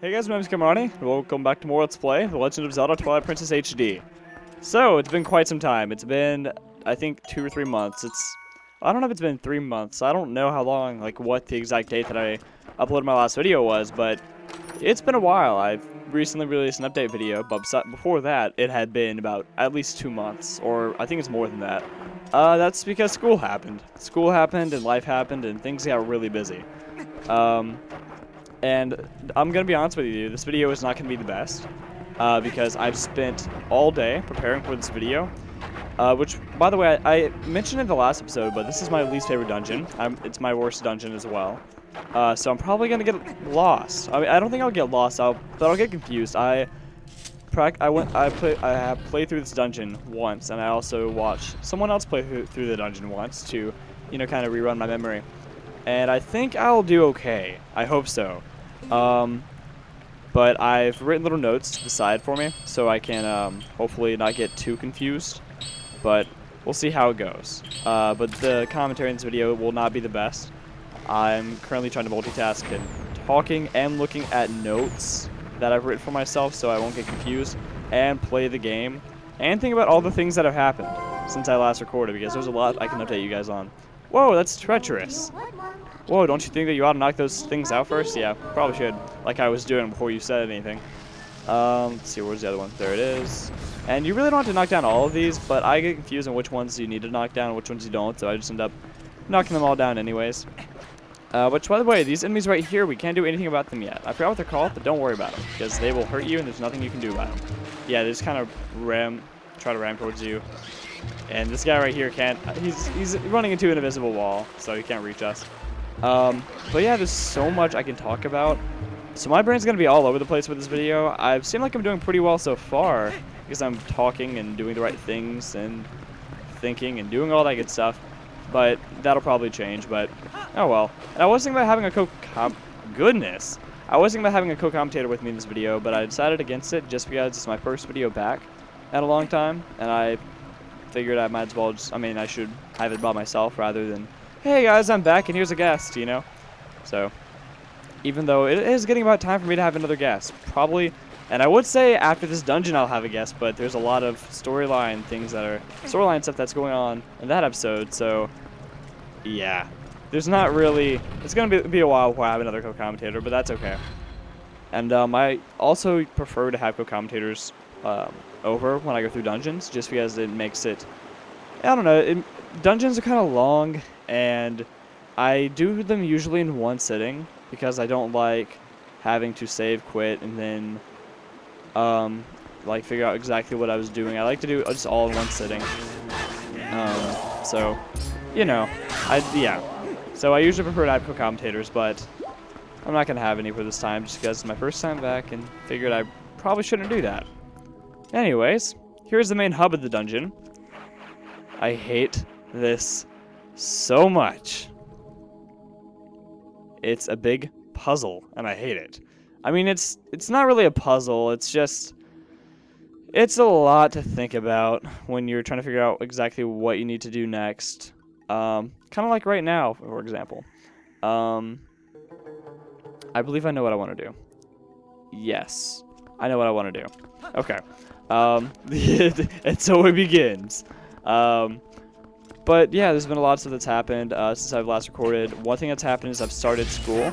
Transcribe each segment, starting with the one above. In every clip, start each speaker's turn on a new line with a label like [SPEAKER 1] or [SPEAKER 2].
[SPEAKER 1] Hey guys, my name is Kamarani. Welcome back to more Let's Play The Legend of Zelda Twilight Princess HD. So, it's been quite some time. It's been, I think, 2 or 3 months. I don't know if it's been 3 months. I don't know how long, what the exact date that I uploaded my last video was, but it's been a while. I've recently released an update video, but before that, it had been about at least 2 months, or I think it's more than that. That's because school happened. School happened, and life happened, and things got really busy. And I'm going to be honest with you, this video is not going to be the best, because I've spent all day preparing for this video, which, by the way, I mentioned in the last episode, but this is my least favorite dungeon. It's my worst dungeon as well, so I'm probably going to get lost. I mean, I don't think I'll get lost, but I'll get confused. I have played through this dungeon once, and I also watched someone else play through the dungeon once to, kind of rerun my memory. And I think I'll do okay. I hope so. But I've written little notes to the side for me, so I can hopefully not get too confused. But we'll see how it goes. But the commentary in this video will not be the best. I'm currently trying to multitask and talking and looking at notes that I've written for myself so I won't get confused and play the game and think about all the things that have happened since I last recorded, because there's a lot I can update you guys on. Whoa, that's treacherous. Whoa, don't you think that you ought to knock those things out first? Yeah, probably should, like I was doing before you said anything. Let's see, where's the other one? There it is. And you really don't have to knock down all of these, but I get confused on which ones you need to knock down and which ones you don't, so I just end up knocking them all down anyways. Which, by the way, these enemies right here, we can't do anything about them yet. I forgot what they're called, but don't worry about them, because they will hurt you and there's nothing you can do about them. Yeah, they just kind of try to ram towards you. And this guy right here can't, he's running into an invisible wall, so he can't reach us. But yeah, there's so much I can talk about. So my brain's going to be all over the place with this video. I seem like I'm doing pretty well so far, because I'm talking and doing the right things and thinking and doing all that good stuff. But that'll probably change, but oh well. And I was thinking about having a co-commentator with me in this video, but I decided against it just because it's my first video back in a long time, and I figured I might as well I should have it by myself rather than, hey guys, I'm back and here's a guest, So, even though it is getting about time for me to have another guest, probably, and I would say after this dungeon I'll have a guest, but there's a lot of storyline stuff that's going on in that episode, so, yeah. There's not really, it's going to be a while before I have another co-commentator, but that's okay. And I also prefer to have co-commentators over when I go through dungeons, just because it makes it, I don't know, dungeons are kind of long, and I do them usually in one sitting, because I don't like having to save, quit, and then, figure out exactly what I was doing. I like to do just all in one sitting. So, yeah. So I usually prefer to have co-commentators, but I'm not going to have any for this time, just because it's my first time back, and figured I probably shouldn't do that. Anyways, here's the main hub of the dungeon. I hate this so much. It's a big puzzle, and I hate it. I mean, it's not really a puzzle, it's a lot to think about when you're trying to figure out exactly what you need to do next. Kind of like right now, for example. I believe I know what I want to do. Yes, I know what I want to do. Okay. And so it begins. But yeah, there's been a lot of stuff that's happened since I've last recorded. One thing that's happened is I've started school.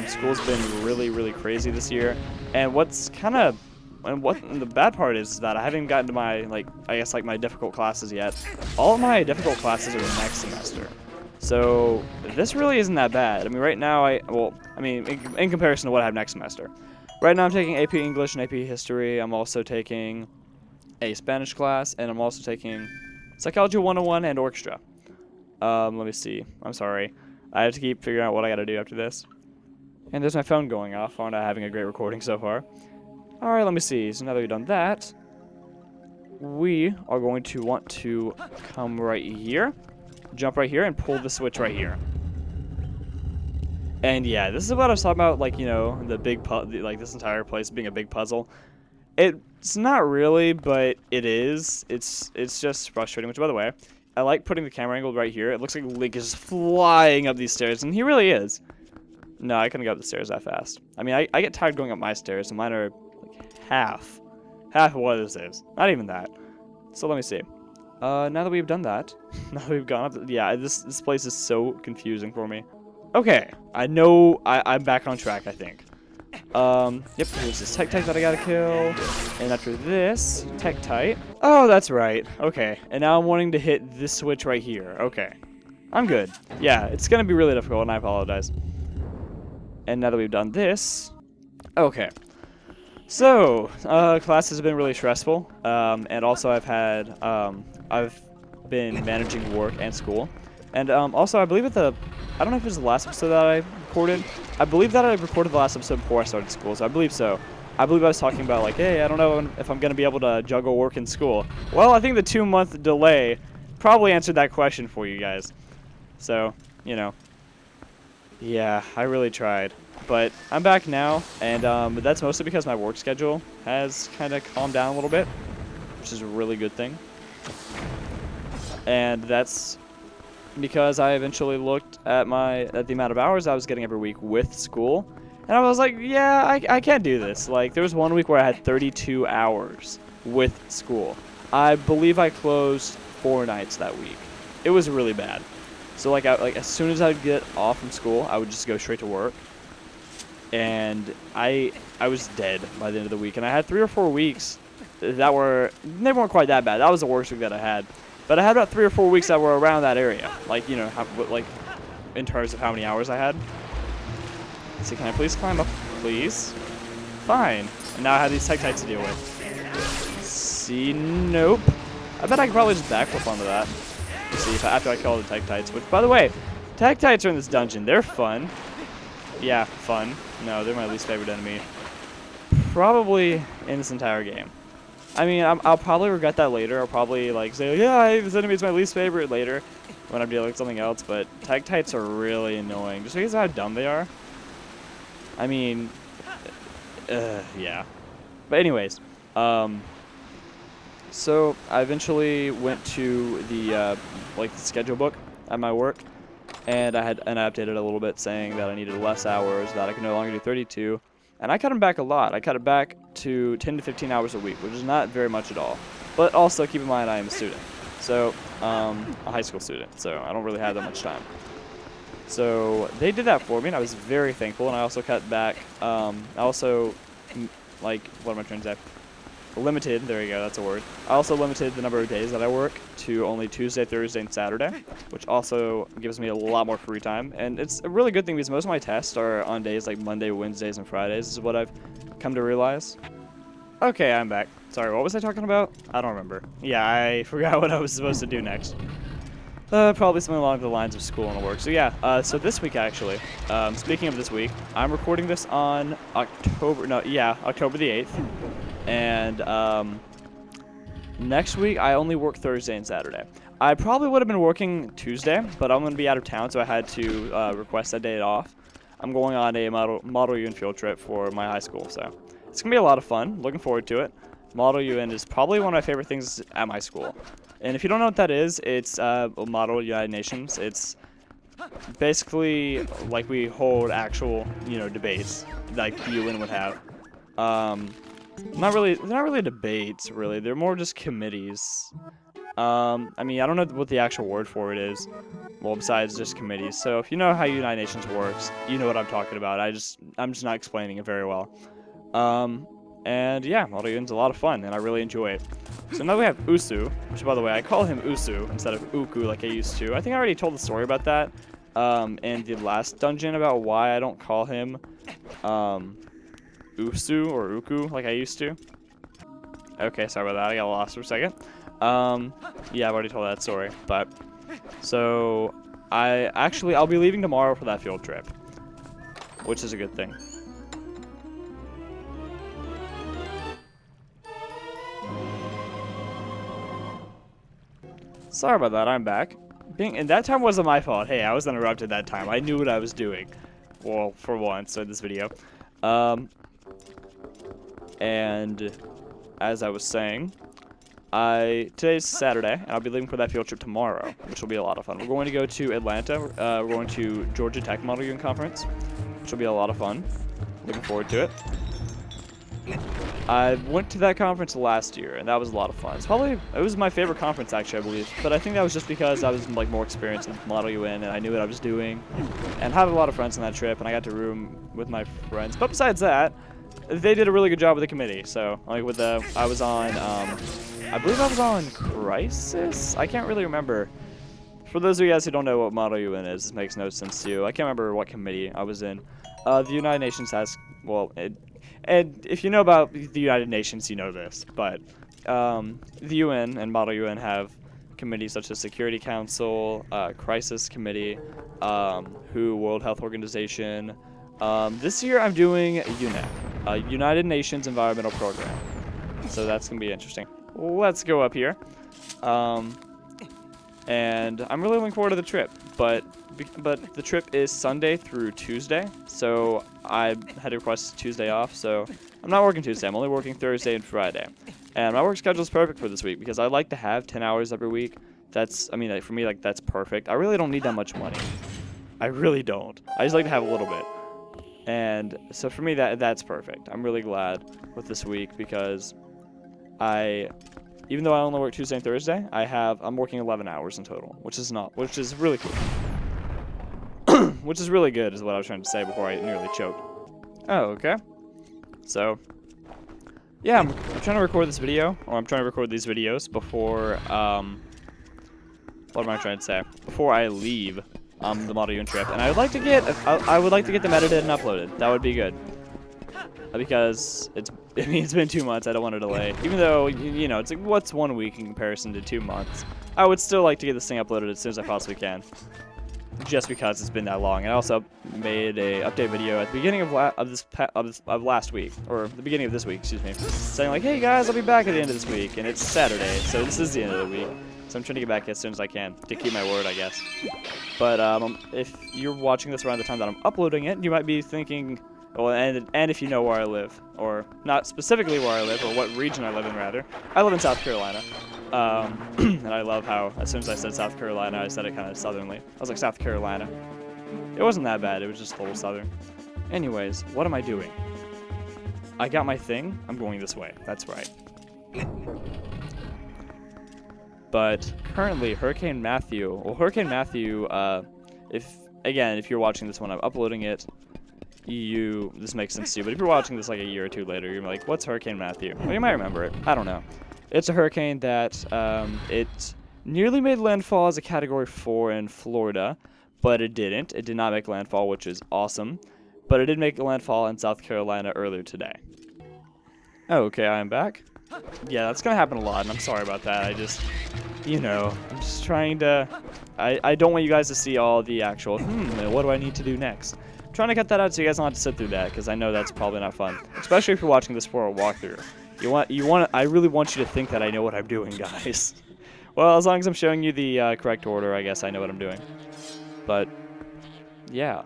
[SPEAKER 1] School's been really, really crazy this year. And what the bad part is that I haven't gotten to my, my difficult classes yet. All of my difficult classes are next semester. So this really isn't that bad. I mean, right now, in comparison to what I have next semester. Right now I'm taking AP English and AP History. I'm also taking a Spanish class, and I'm also taking Psychology 101 and Orchestra. Let me see. I'm sorry. I have to keep figuring out what I gotta do after this. And there's my phone going off. Aren't I having a great recording so far? Alright, let me see. So now that we've done that, we are going to want to come right here, jump right here, and pull the switch right here. And yeah, this is what I was talking about, the big this entire place being a big puzzle. It's not really, but it is. It's just frustrating, which, by the way, I like putting the camera angle right here. It looks like Link is flying up these stairs, and he really is. No, I couldn't go up the stairs that fast. I mean, I get tired going up my stairs, and mine are like half of what this is. Not even that. So let me see. Now that we've done that, now that we've gone up, yeah, this place is so confusing for me. Okay, I know I'm back on track, I think. Yep, there's this Tektite that I gotta kill, and after this, Tektite. Oh, that's right. Okay, and now I'm wanting to hit this switch right here. Okay, I'm good. Yeah, it's gonna be really difficult, and I apologize. And now that we've done this, okay. So, class has been really stressful, and also I've been managing work and school. And also, I believe I don't know if it was the last episode that I recorded. I believe that I recorded the last episode before I started school, so I believe so. I believe I was talking about, like, hey, I don't know if I'm going to be able to juggle work and school. Well, I think the 2-month delay probably answered that question for you guys. So, you know, yeah, I really tried. But I'm back now, and that's mostly because my work schedule has kind of calmed down a little bit, which is a really good thing. And that's because I eventually looked at the amount of hours I was getting every week with school, and I was like, yeah, I can't do this. Like, there was one week where I had 32 hours with school. I believe I closed 4 nights that week. It was really bad. So like as soon as I'd get off from school, I would just go straight to work. And I was dead by the end of the week, and I had 3 or 4 weeks that they weren't quite that bad. That was the worst week that I had, but I had about 3 or 4 weeks that were around that area, like, you know, like in terms of how many hours I had. Let's see, can I please climb up, please? Fine. And now I have these Tektites to deal with. See, nope. I bet I could probably just backflip onto that. Let's see after I kill all the Tektites. Which, by the way, Tektites are in this dungeon. They're fun. Yeah, fun. No, they're my least favorite enemy. Probably in this entire game. I mean, I'll probably regret that later. I'll probably, like, say, yeah, this enemy's my least favorite later when I'm dealing with something else, but Tektites are really annoying. Just because of how dumb they are. I mean, yeah. But anyways, so I eventually went to the, the schedule book at my work. And I updated it a little bit, saying that I needed less hours, that I could no longer do 32. And I cut them back a lot. I cut it back to 10 to 15 hours a week, which is not very much at all. But also, keep in mind, I am a student. So, a high school student. So, I don't really have that much time. So, they did that for me, and I was very thankful. And I also cut back, what am I trying to say? Limited, there you go, that's a word. I also limited the number of days that I work to only Tuesday, Thursday, and Saturday, which also gives me a lot more free time. And it's a really good thing because most of my tests are on days like Monday, Wednesdays, and Fridays, is what I've come to realize. Okay, I'm back. Sorry, what was I talking about? I don't remember. Yeah, I forgot what I was supposed to do next. Probably something along the lines of school and work. So yeah, so this week actually, speaking of this week, I'm recording this on October the 8th. And next week, I only work Thursday and Saturday. I probably would have been working Tuesday, but I'm going to be out of town, so I had to request that day off. I'm going on a Model UN field trip for my high school, so it's going to be a lot of fun. Looking forward to it. Model UN is probably one of my favorite things at my school. And if you don't know what that is, it's Model United Nations. It's basically like we hold actual, debates like the UN would have. They're not really debates, really. They're more just committees. I mean, I don't know what the actual word for it is. Well, besides just committees. So if you know how United Nations works, you know what I'm talking about. I'm just not explaining it very well. And yeah, Model Un's a lot of fun, and I really enjoy it. So now we have Usu, which, by the way, I call him Usu instead of Uku like I used to. I think I already told the story about that in the last dungeon about why I don't call him Usu or Uku like I used to. Okay, sorry about that. I got lost for a second. Yeah, I've already told that story. But so I'll be leaving tomorrow for that field trip, which is a good thing. Sorry about that. I'm back. And that time wasn't my fault. Hey, I was interrupted that time. I knew what I was doing. Well, for once in this video. And as I was saying, today's Saturday, and I'll be leaving for that field trip tomorrow, which will be a lot of fun. We're going to go to Atlanta. We're going to Georgia Tech Model UN Conference. which will be a lot of fun. Looking forward to it. I went to that conference last year, and that was a lot of fun. It was my favorite conference, actually, I believe. But I think that was just because I was like more experienced in Model UN, and I knew what I was doing, and had a lot of friends on that trip, and I got to room with my friends. But besides that, they did a really good job with the committee. So like I was on, I believe I was on Crisis. I can't really remember. For those of you guys who don't know what Model UN is, this makes no sense to you. I can't remember what committee I was in. The United Nations has, well, and if you know about the United Nations, you know this, but the UN and Model UN have committees such as Security Council, Crisis Committee, World Health Organization. This year I'm doing UNEP, United Nations Environmental Program. So that's going to be interesting. Let's go up here. And I'm really looking forward to the trip, but the trip is Sunday through Tuesday, so I had to request Tuesday off, so I'm not working Tuesday, I'm only working Thursday and Friday. And my work schedule is perfect for this week, because I like to have 10 hours every week. For me, like, that's perfect. I really don't need that much money. I really don't. I just like to have a little bit. And so for me, that's perfect. I'm really glad with this week, because even though I only work Tuesday and Thursday, I'm working 11 hours in total, which is really cool. Which is really good, is what I was trying to say before I nearly choked. Oh, okay. So, yeah, I'm trying to record this video, or I'm trying to record these videos before, what am I trying to say? Before I leave the Model UN trip, and I would like to get them edited and uploaded. That would be good. Because it's been 2 months. I don't want to delay. Even though, you know, it's like, what's 1 week in comparison to 2 months? I would still like to get this thing uploaded as soon as I possibly can. Just because it's been that long. And I also made a update video at the beginning of last week, or the beginning of this week, excuse me, saying like, hey guys, I'll be back at the end of this week, and it's Saturday, so this is the end of the week. So I'm trying to get back as soon as I can to keep my word, I guess. But if you're watching this around the time that I'm uploading it, you might be thinking, well, and if you know where I live, or not specifically where I live, or what region I live in, rather. I live in South Carolina. And I love how, as soon as I said South Carolina, I said it kind of southernly. I was like, South Carolina. It wasn't that bad, it was just a little southern. Anyways, what am I doing? I got my thing, I'm going this way, that's right. But currently, Hurricane Matthew, if you're watching this when I'm uploading it, this makes sense to you, but if you're watching this like a year or two later, you're like, what's Hurricane Matthew? Well, you might remember it, I don't know. It's a hurricane that, it nearly made landfall as a Category 4 in Florida, but it didn't. It did not make landfall, which is awesome. But it did make landfall in South Carolina earlier today. Okay, I am back. Yeah, that's going to happen a lot, and I'm sorry about that. I'm just trying to... I don't want you guys to see all the actual, what do I need to do next? I'm trying to cut that out so you guys don't have to sit through that, because I know that's probably not fun. Especially if you're watching this for a walkthrough. I really want you to think that I know what I'm doing, guys. Well, as long as I'm showing you the correct order, I guess I know what I'm doing. But, yeah.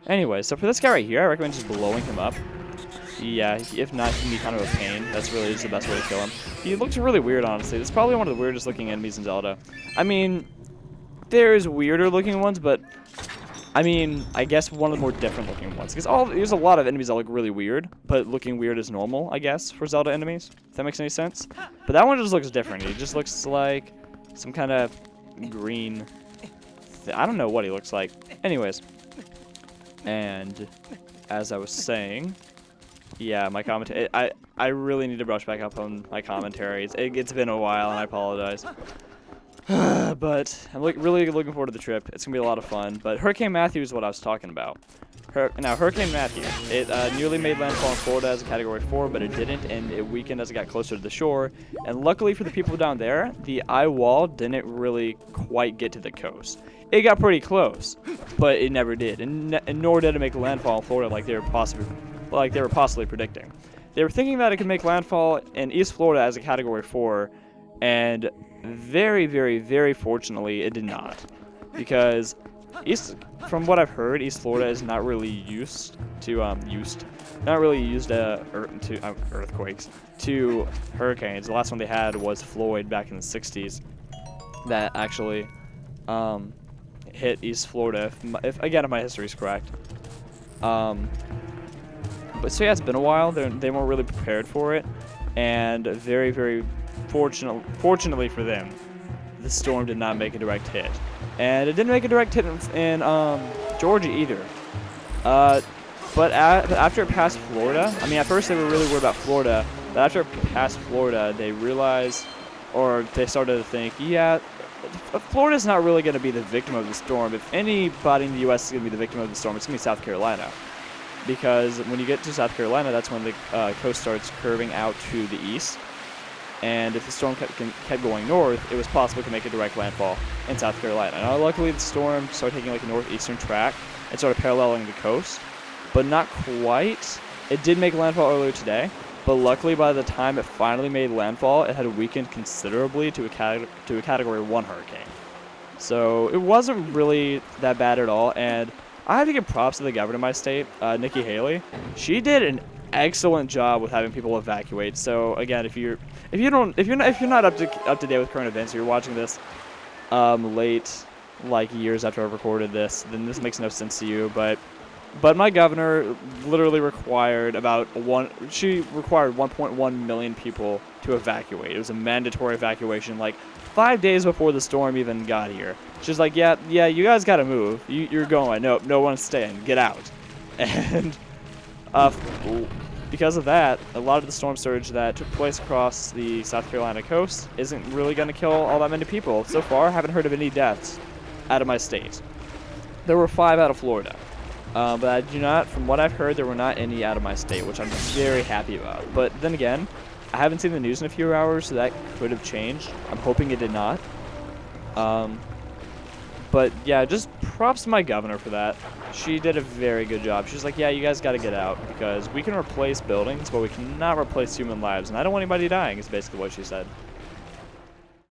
[SPEAKER 1] Anyway, so for this guy right here, I recommend just blowing him up. Yeah, if not, he can be kind of a pain. That's really just the best way to kill him. He looks really weird, honestly. It's probably one of the weirdest looking enemies in Zelda. I mean, there's weirder looking ones, but... I mean, I guess one of the more different looking ones. Because there's a lot of enemies that look really weird, but looking weird is normal, I guess, for Zelda enemies. If that makes any sense. But that one just looks different. He just looks like some kind of green... I don't know what he looks like. Anyways. And as I was saying... Yeah, my commentary... I really need to brush back up on my commentaries. It's been a while, and I apologize. But I'm really looking forward to the trip. It's going to be a lot of fun. But Hurricane Matthew is what I was talking about. Now, Hurricane Matthew, it nearly made landfall in Florida as a Category 4, but it didn't, and it weakened as it got closer to the shore. And luckily for the people down there, the eye wall didn't really quite get to the coast. It got pretty close, but it never did, and nor did it make landfall in Florida like they were possibly predicting. They were thinking that it could make landfall in East Florida as a Category 4, and very, very, very fortunately, it did not, because from what I've heard, East Florida is not really used to earthquakes, to hurricanes. The last one they had was Floyd back in the 60s, that actually hit East Florida. If my history is correct. Um, but so yeah, it's been a while. They weren't really prepared for it, and very, very fortunately for them, the storm did not make a direct hit, and it didn't make a direct hit in Georgia either. But after it passed Florida, I mean, at first they were really worried about Florida, but after it passed Florida, they realized, or they started to think, yeah, Florida's not really going to be the victim of the storm. If anybody in the U.S. is going to be the victim of the storm, it's going to be South Carolina. Because when you get to South Carolina, that's when the coast starts curving out to the east. And if the storm kept going north, it was possible to make a direct landfall in South Carolina. Now, luckily, the storm started taking like a northeastern track and started paralleling the coast, but not quite. It did make landfall earlier today, but luckily, by the time it finally made landfall, it had weakened considerably to a Category 1 hurricane. So it wasn't really that bad at all, and I have to give props to the governor of my state, Nikki Haley. She did an excellent job with having people evacuate. So again, if you're not up to date with current events, you're watching this late, like years after I've recorded this, then this makes no sense to you. But my governor literally required she required 1.1 million people to evacuate. It was a mandatory evacuation, like 5 days before the storm even got here. She's like, yeah, you guys gotta move. You're going. No one's staying. Get out. And because of that, a lot of the storm surge that took place across the South Carolina coast isn't really going to kill all that many people. So far, I haven't heard of any deaths out of my state. There were 5 out of Florida. But I do not, from what I've heard, there were not any out of my state, which I'm very happy about. But then again, I haven't seen the news in a few hours, so that could have changed. I'm hoping it did not. But yeah, just props to my governor for that. She did a very good job. She's like, yeah, you guys got to get out because we can replace buildings, but we cannot replace human lives. And I don't want anybody dying, is basically what she said.